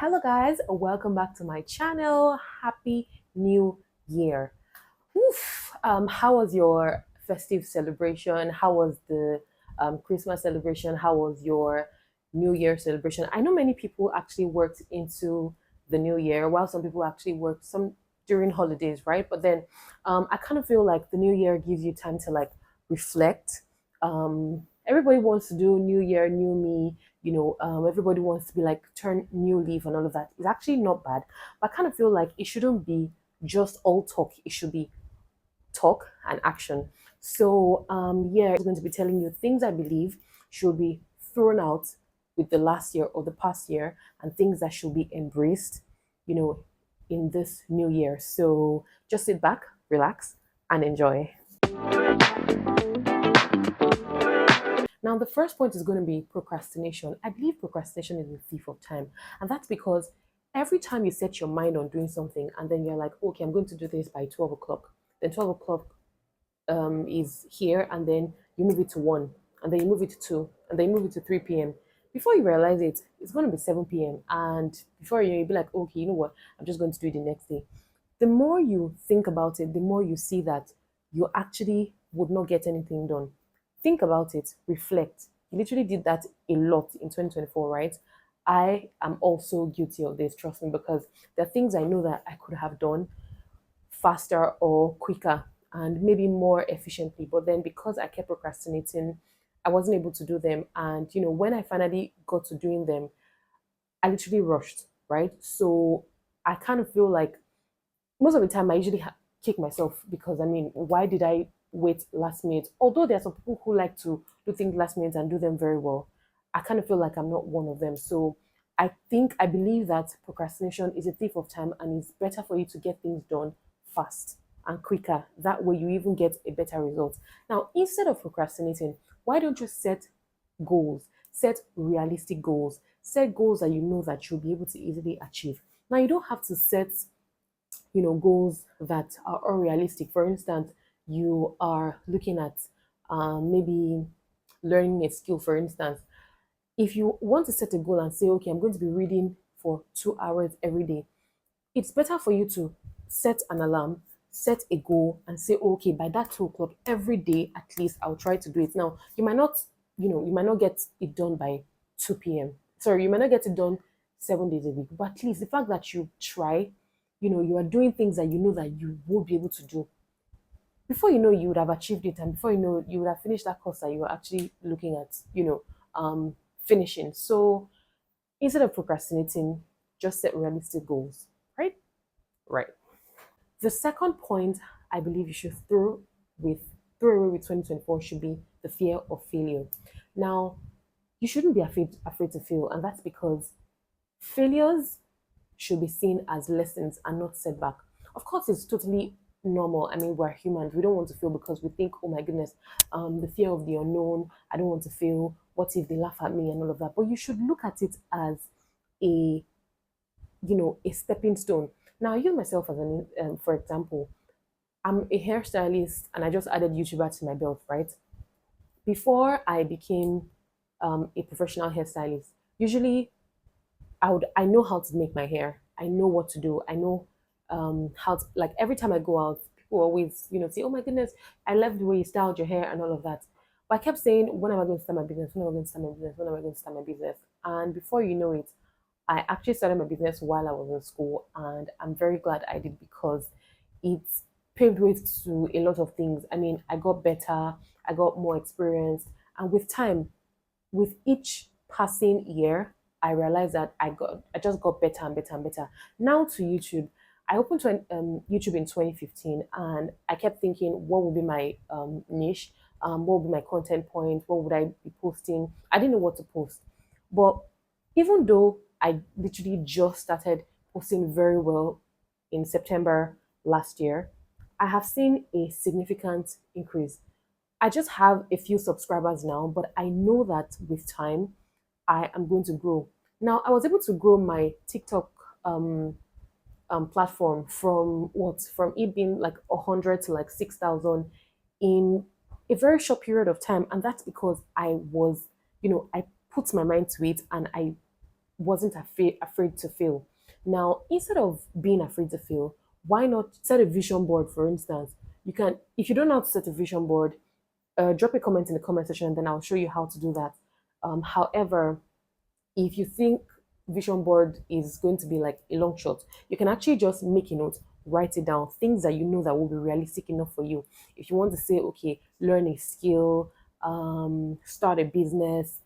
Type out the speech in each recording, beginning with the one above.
Hello, guys, welcome back to my channel. Happy New Year. Oof. How was your festive celebration? How was the Christmas celebration? How was your New Year celebration? I know many people actually worked into the New Year, while some people actually worked some during holidays, right? But then I kind of feel like the New Year gives you time to like reflect. Everybody wants to do New Year, new me. Everybody wants to be like turn new leaf and all of that. It's actually not bad, but I kind of feel like it shouldn't be just all talk. It should be talk and action. So yeah, I'm going to be telling you things I believe should be thrown out with the last year or the past year, and things that should be embraced, you know, in this new year. So just sit back, relax, and enjoy. Now, the first point is going to be procrastination. I believe procrastination is a thief of time. And that's because every time you set your mind on doing something and then you're like, okay, I'm going to do this by 12 o'clock, then 12 o'clock is here, and then you move it to 1, and then you move it to 2, and then you move it to 3 p.m. Before you realize it, it's going to be 7 p.m. And before you'll be like, okay, you know what? I'm just going to do it the next day. The more you think about it, the more you see that you actually would not get anything done. Think about it, reflect. You literally did that a lot in 2024, right? I am also guilty of this, trust me, because there are things I know that I could have done faster or quicker and maybe more efficiently. But then because I kept procrastinating, I wasn't able to do them. And when I finally got to doing them, I literally rushed, right? So I kind of feel like most of the time I usually kick myself because I mean, why did I wait last minute? Although there are some people who like to do things last minute and do them very well, I kind of feel like I'm not one of them. So I believe that procrastination is a thief of time, and it's better for you to get things done fast and quicker. That way you even get a better result. Now, instead of procrastinating, why don't you set goals? Set realistic goals. Set goals that you know that you'll be able to easily achieve. Now, you don't have to set goals that are unrealistic. For instance, you are looking at maybe learning a skill. For instance, if you want to set a goal and say, okay, I'm going to be reading for 2 hours every day, it's better for you to set an alarm, set a goal, and say, okay, by that 2 o'clock every day, at least I'll try to do it. Now, you might not get it done by 2 p.m. Sorry, you might not get it done 7 days a week, but at least the fact that you try, you are doing things that you know that you will be able to do. Before you know, you would have achieved it, and before you know, you would have finished that course that you were actually looking at, finishing. So instead of procrastinating, just set realistic goals, right? Right. The second point I believe you should with throw away with 2024 should be the fear of failure. Now, you shouldn't be afraid to fail, and that's because failures should be seen as lessons and not setback. Of course, it's totally normal. I mean, we're humans. We don't want to fail because we think, oh my goodness, the fear of the unknown. I don't want to fail. What if they laugh at me and all of that? But you should look at it as a a stepping stone. Now, I use myself as an for example. I'm a hairstylist, and I just added YouTuber to my belt, right? Before I became a professional hairstylist, usually I know how to make my hair. I know what to do. I know how to, like, every time I go out, people always say, "Oh my goodness, I love the way you styled your hair and all of that." But I kept saying, "When am I going to start my business? When am I going to start my business? When am I going to start my business?" And before you know it, I actually started my business while I was in school, and I'm very glad I did because it paved way to a lot of things. I mean, I got better, I got more experience, and with time, with each passing year, I realized that I just got better and better and better. Now to YouTube, I opened to YouTube in 2015, and I kept thinking, what would be my niche? What would be my content point? What would I be posting? I didn't know what to post, but even though I literally just started posting very well in September last year, I have seen a significant increase. I just have a few subscribers now, but I know that with time, I am going to grow. Now, I was able to grow my TikTok platform from it being like 100 to like 6,000 in a very short period of time, and that's because I put my mind to it, and I wasn't afraid to fail. Now, instead of being afraid to fail, why not set a vision board, for instance? You can, if you don't know how to set a vision board, drop a comment in the comment section and then I'll show you how to do that. However, if you think vision board is going to be like a long shot, you can actually just make a note, write it down, things that you know that will be realistic enough for you. If you want to say, okay, learn a skill, start a business,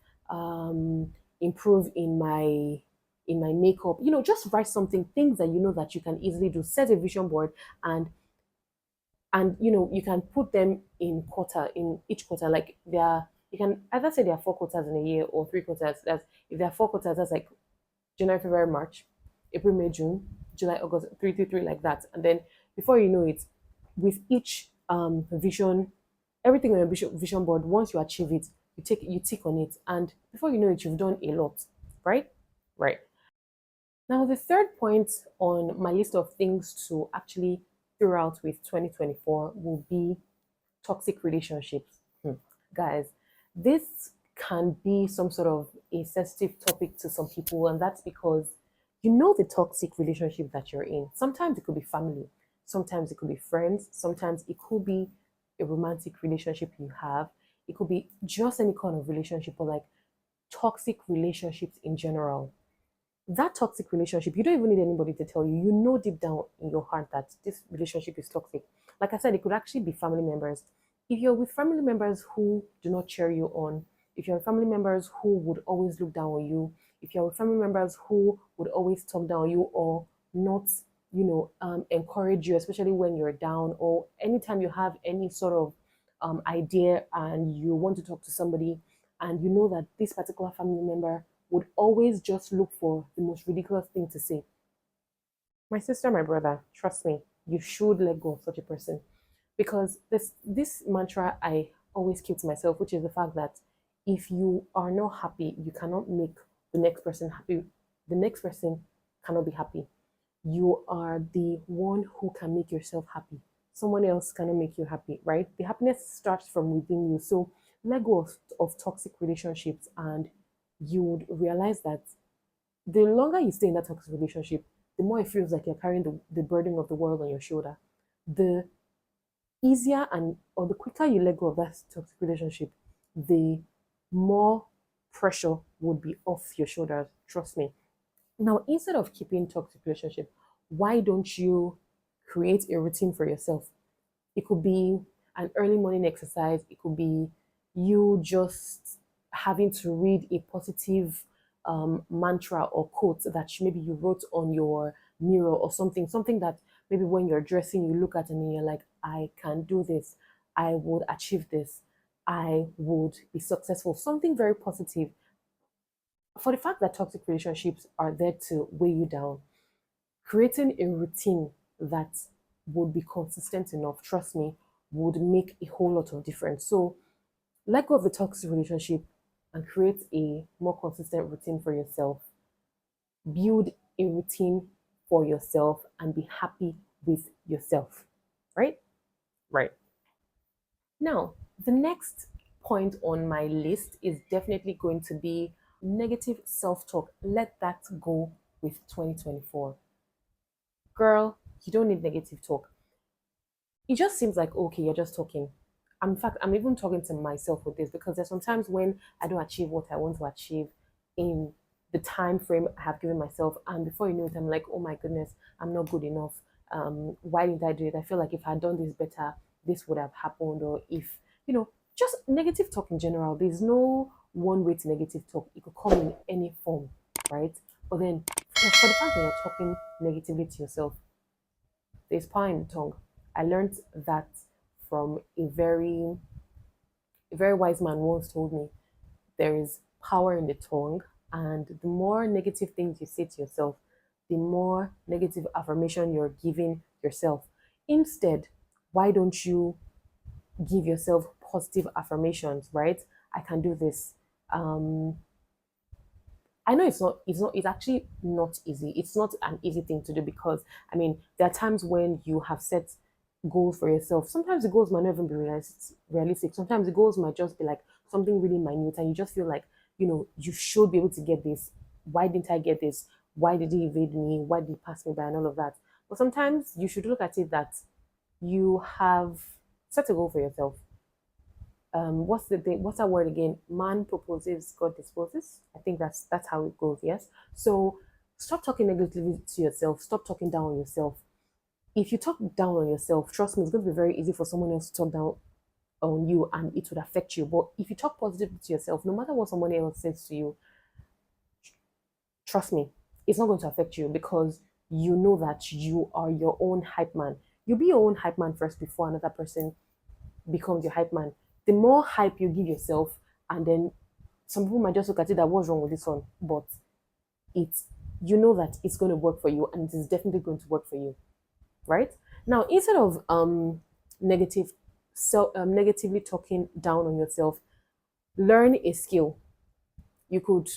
improve in my makeup, just write something, things that you know that you can easily do. Set a vision board, and you can put them in each quarter, like there are, you can either say there are 4 quarters in a year or 3 quarters. That's, if there are 4 quarters, that's like January, February, March, April, May, June, July, August, three, three, three, like that. And then before you know it, with each vision, everything on your vision board, once you achieve it, you tick on it, and before you know it, you've done a lot, right? Right. Now, the third point on my list of things to actually throw out with 2024 will be toxic relationships. Guys, this can be some sort of a sensitive topic to some people, and that's because you know the toxic relationship that you're in. Sometimes it could be family, sometimes it could be friends, sometimes it could be a romantic relationship you have, it could be just any kind of relationship, or like toxic relationships in general. That toxic relationship, you don't even need anybody to tell you. You know deep down in your heart that this relationship is toxic. Like I said, it could actually be family members. If you're with family members who do not cheer you on, if you're with family members who would always look down on you, if you're with family members who would always talk down on you, or not, encourage you, especially when you're down, or anytime you have any sort of idea and you want to talk to somebody, and you know that this particular family member would always just look for the most ridiculous thing to say. My sister, my brother, trust me, you should let go of such a person. Because this mantra I always keep to myself, which is the fact that if you are not happy, you cannot make the next person happy. The next person cannot be happy. You are the one who can make yourself happy. Someone else cannot make you happy, right? The happiness starts from within you. So let go of toxic relationships, and you would realize that the longer you stay in that toxic relationship, the more it feels like you're carrying the burden of the world on your shoulder. The easier and or the quicker you let go of that toxic relationship, the more pressure would be off your shoulders. Trust me. Now, instead of keeping toxic relationship, why don't you create a routine for yourself? It could be an early morning exercise. It could be you just having to read a positive mantra or quote that maybe you wrote on your mirror, or something that maybe when you're dressing, you look at and you're like, I can do this. I would achieve this. I would be successful. Something very positive. For the fact that toxic relationships are there to weigh you down, creating a routine that would be consistent enough, trust me, would make a whole lot of difference. So let go of the toxic relationship and create a more consistent routine for yourself. Build a routine for yourself and be happy with yourself. Right? Right. Now, the next point on my list is definitely going to be negative self talk. Let that go with 2024. Girl, you don't need negative talk. It just seems like, okay, you're just talking. In fact, I'm even talking to myself with this, because there's sometimes when I don't achieve what I want to achieve in the time frame I have given myself, and before you know it, I'm like, oh my goodness, I'm not good enough. Why didn't I do it? I feel like if I had done this better, this would have happened. Or if, just negative talk in general. There's no one way to negative talk. It could come in any form, right? But then for the fact that you're talking negatively to yourself, there's power in the tongue. I learned that from a very wise man once told me, there is power in the tongue, and the more negative things you say to yourself, the more negative affirmation you're giving yourself. Instead, why don't you give yourself positive affirmations, right? I can do this. Um, I know it's actually not easy. It's not an easy thing to do, because I mean, there are times when you have set goals for yourself. Sometimes the goals might not even be realistic. Sometimes the goals might just be like something really minute, and you just feel like, you should be able to get this. why didn't I get this? Why did he evade me? Why did he pass me by and all of that? But sometimes you should look at it that you have set a goal for yourself. What's that word again? Man proposes, God disposes. I think that's how it goes. Yes. So stop talking negatively to yourself. Stop talking down on yourself. If you talk down on yourself, trust me, it's going to be very easy for someone else to talk down on you and it would affect you. But if you talk positively to yourself, no matter what someone else says to you, trust me, it's not going to affect you because you know that you are your own hype man. You be your own hype man first before another person becomes your hype man. The more hype you give yourself, and then some people might just look at it that what's wrong with this one, but it's you know that it's going to work for you and it is definitely going to work for you, right? Now, instead of negatively talking down on yourself, learn a skill. You could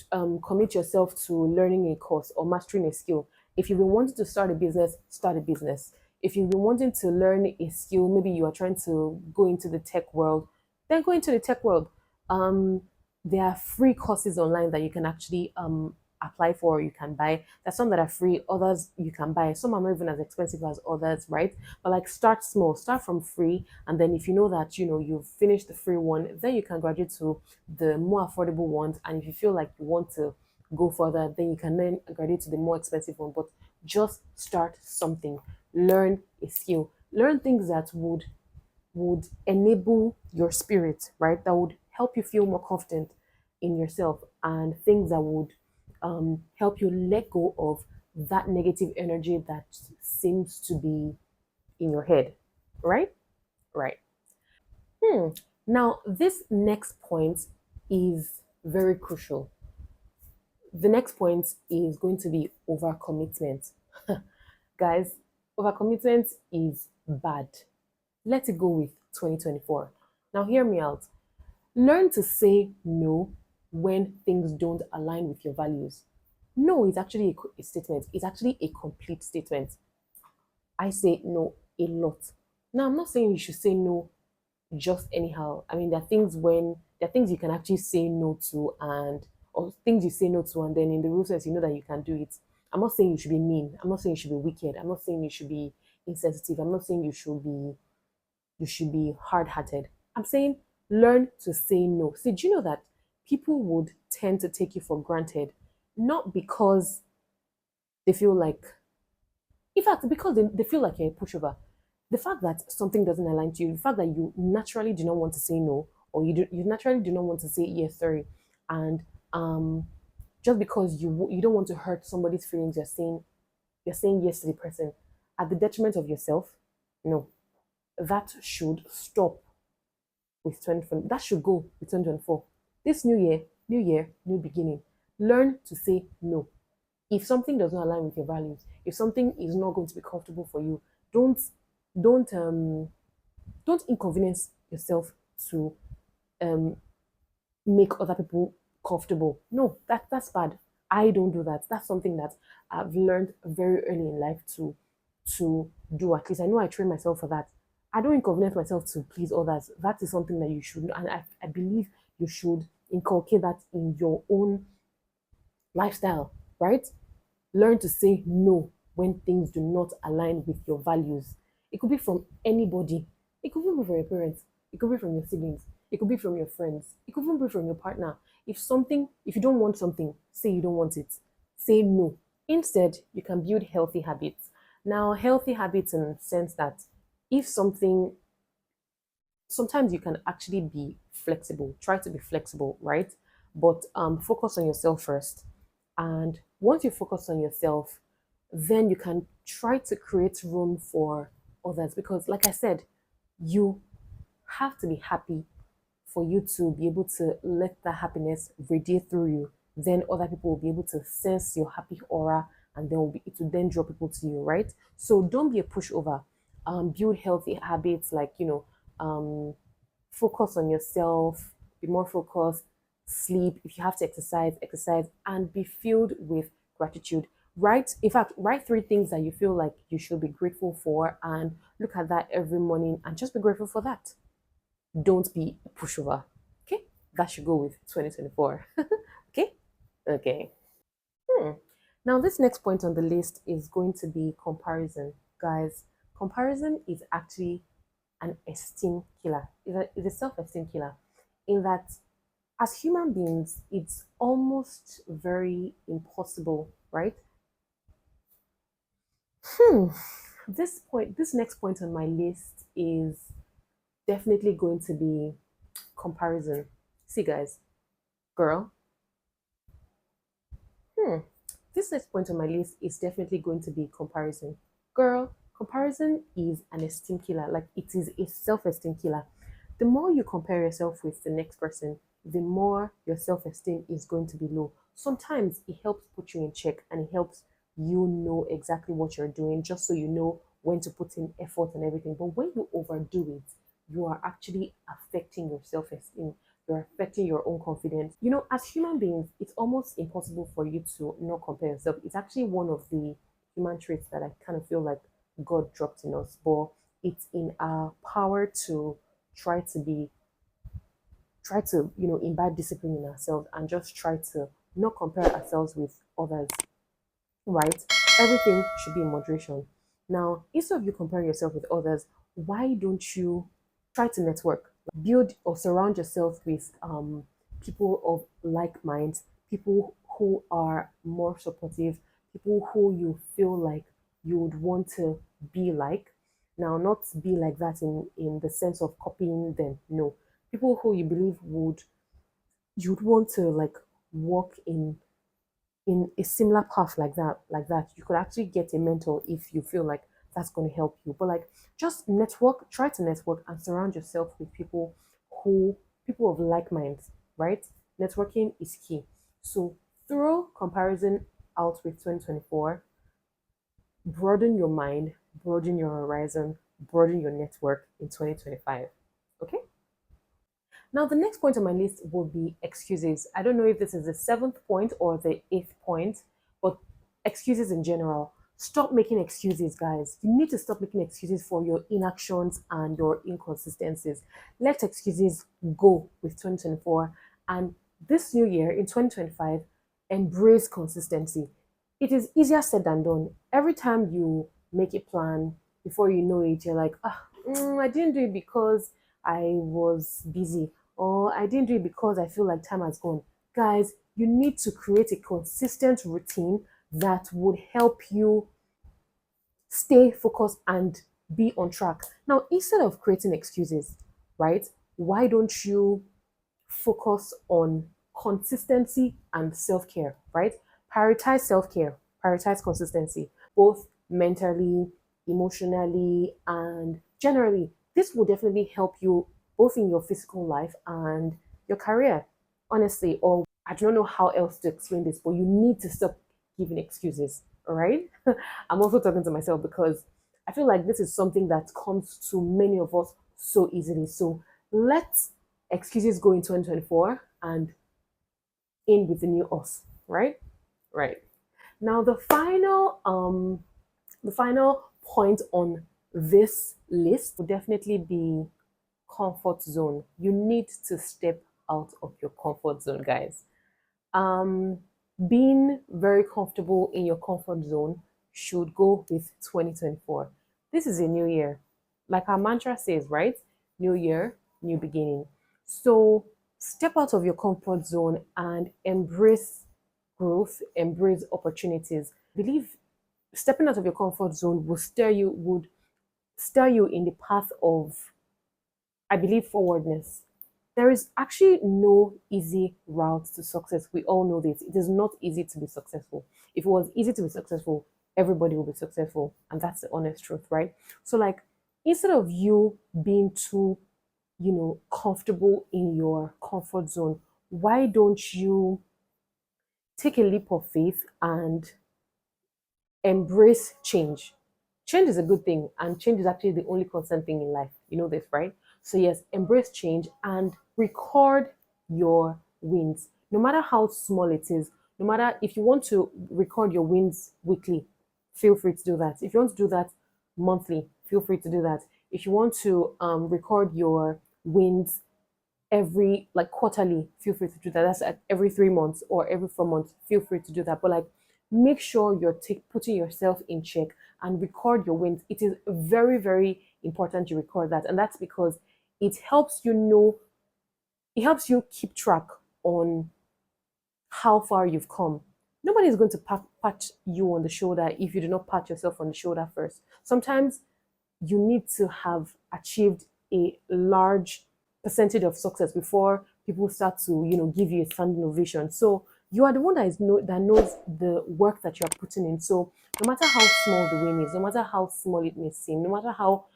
commit yourself to learning a course or mastering a skill. If you've been wanting to start a business, start a business. If you've been wanting to learn a skill, maybe you are trying to go into the tech world, then go into the tech world. Um, there are free courses online that you can actually apply for or you can buy. There's some that are free, others you can buy. Some are not even as expensive as others, right? But like start small, start from free, and then if you know that you've finished the free one, then you can graduate to the more affordable ones. And if you feel like you want to go further, then you can then graduate to the more expensive one. But just start something. Learn a skill. Learn things that would enable your spirit, right? That would help you feel more confident in yourself and things that would help you let go of that negative energy that seems to be in your head, right? Right. Hmm. Now, this next point is very crucial. The next point is going to be overcommitment. Guys, overcommitment is bad. Let it go with 2024. Now, hear me out. Learn to say no when things don't align with your values. No is actually a statement, it's actually a complete statement. I say no a lot. Now, I'm not saying you should say no just anyhow. I mean, there are things you can actually say no to, and or things you say no to, and then in the real sense, you know that you can do it. I'm not saying you should be mean. I'm not saying you should be wicked. I'm not saying you should be insensitive. I'm not saying you should be hard-hearted. I'm saying learn to say no. See, do you know that people would tend to take you for granted, not because they feel like, in fact, because they feel like you're a pushover. The fact that something doesn't align to you, the fact that you naturally do not want to say no, or you naturally do not want to say yes, sorry, and just because you don't want to hurt somebody's feelings, you're saying yes to the person at the detriment of yourself. No, that should stop with 2020. That should go with 2024. This new year, new beginning. Learn to say no. If something does not align with your values, if something is not going to be comfortable for you, don't don't um don't inconvenience yourself to um make other people comfortable. No, that's bad. I don't do that. That's something that I've learned very early in life to do. At least I know I train myself for that. I don't inconvenience myself to please others. That is something that you should, and I believe you should inculcate that in your own lifestyle, right? Learn to say no when things do not align with your values. It could be from anybody. It could even be from your parents. It could be from your siblings. It could be from your friends. It could even be from your partner. If you don't want something, say you don't want it. Say no. Instead, you can build healthy habits. Now, healthy habits in the sense that if something sometimes you can actually be flexible. Try to be flexible, right? But focus on yourself first. And once you focus on yourself, then you can try to create room for others. Because, like I said, you have to be happy for you to be able to let that happiness radiate through you. Then other people will be able to sense your happy aura, and then it will then draw people to you, right? So don't be a pushover. Build healthy habits like focus on yourself, be more focused, sleep. If you have to exercise, exercise, and be filled with gratitude. In fact, write three things that you feel like you should be grateful for, and look at that every morning and just be grateful for that. Don't be a pushover. Okay, that should go with 2024. Okay, okay. Hmm. Now, this next point on the list is going to be comparison. Guys, comparison is actually an esteem killer. It's a self-esteem killer in that as human beings, it's almost very impossible, right? Hmm. This next point on my list is definitely going to be comparison. See, guys, girl, hmm. This next point on my list is definitely going to be comparison. Girl, comparison is an esteem killer. Like it is a self-esteem killer. The more you compare yourself with the next person, the more your self-esteem is going to be low. Sometimes it helps put you in check and it helps you know exactly what you're doing, just so you know when to put in effort and everything. But when you overdo it, you are actually affecting your self-esteem. You're affecting your own confidence. You know, as human beings, it's almost impossible for you to not compare yourself. It's actually one of the human traits that I kind of feel like God dropped in us, but it's in our power to try to be try to imbibe discipline in ourselves and just try to not compare ourselves with others, right? Everything should be in moderation. Now, instead of you comparing yourself with others, why don't you try to network? Build or surround yourself with people of like minds, people who are more supportive, people who you feel like you would want to be like. Now, not be like that in the sense of copying them. No, people who you believe you'd want to like walk in a similar path like that. You could actually get a mentor if you feel like that's going to help you. But like, just network, try to network and surround yourself with who people of like minds, right? Networking is key. So throw comparison out with 2024, broaden your mind, broaden your horizon, broaden your network in 2025. Okay. Now, the next point on my list will be excuses. I don't know if this is the seventh point or the eighth point, but excuses in general. Stop making excuses, guys. You need to stop making excuses for your inactions and your inconsistencies. Let excuses go with 2024. And this new year in 2025, embrace consistency. It is easier said than done. Every time you make a plan, before you know it, you're like, I didn't do it because I was busy, or I didn't do it because I feel like time has gone. Guys, you need to create a consistent routine that would help you stay focused and be on track. Now, instead of creating excuses, right, why don't you focus on consistency and self care, right? Prioritize self care, prioritize consistency, both mentally, emotionally, and generally. This will definitely help you both in your physical life and your career, honestly. Or I don't know how else to explain this, but you need to stop giving excuses, all right? I'm also talking to myself because I feel like this is something that comes to many of us so easily. So let's excuses go in 2024 and in with the new us, right? Right. Now the final point on this list would definitely be comfort zone. You need to step out of your comfort zone, guys. Um, Being very comfortable in your comfort zone should go with 2024. This is a new year. Like our mantra says, right? New year, new beginning. So step out of your comfort zone and embrace growth, embrace opportunities. Believe stepping out of your comfort zone would steer you in the path of, I believe, forwardness. There is actually no easy route to success. We all know this. It is not easy to be successful. If it was easy to be successful, everybody will be successful. And that's the honest truth, right? So, like, instead of you being too, comfortable in your comfort zone, why don't you take a leap of faith and embrace change? Change is a good thing, and change is actually the only constant thing in life. You know this, right? So, yes, embrace change and record your wins, no matter how small it is. No matter if you want to record your wins weekly, feel free to do that. If you want to do that monthly, feel free to do that. If you want to record your wins every like quarterly, feel free to do that. That's at every 3 months or every 4 months, feel free to do that. But like, make sure you're putting yourself in check and record your wins. It is very, very important you record that. And that's because it helps you know, it helps you keep track on how far you've come. Nobody is going to pat you on the shoulder if you do not pat yourself on the shoulder first. Sometimes you need to have achieved a large percentage of success before people start to, give you a standing ovation. So you are the one that knows the work that you are putting in. So no matter how small the win is, no matter how small it may seem, no matter how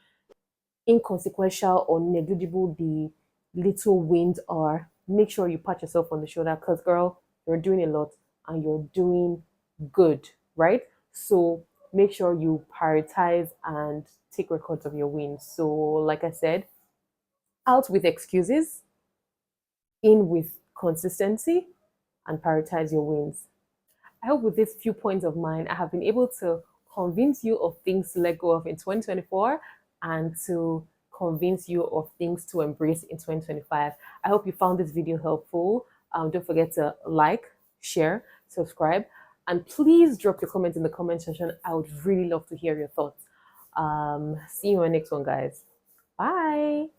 inconsequential or negligible the little wins are, make sure you pat yourself on the shoulder because, girl, you're doing a lot and you're doing good, right? So make sure you prioritize and take records of your wins. So, like I said, out with excuses, in with consistency, and prioritize your wins. I hope with these few points of mine, I have been able to convince you of things to let go of in 2024 and to convince you of things to embrace in 2025. I hope you found this video helpful. Don't forget to like, share, subscribe, and please drop your comments in the comment section. I would really love to hear your thoughts. See you in the next one, guys. Bye.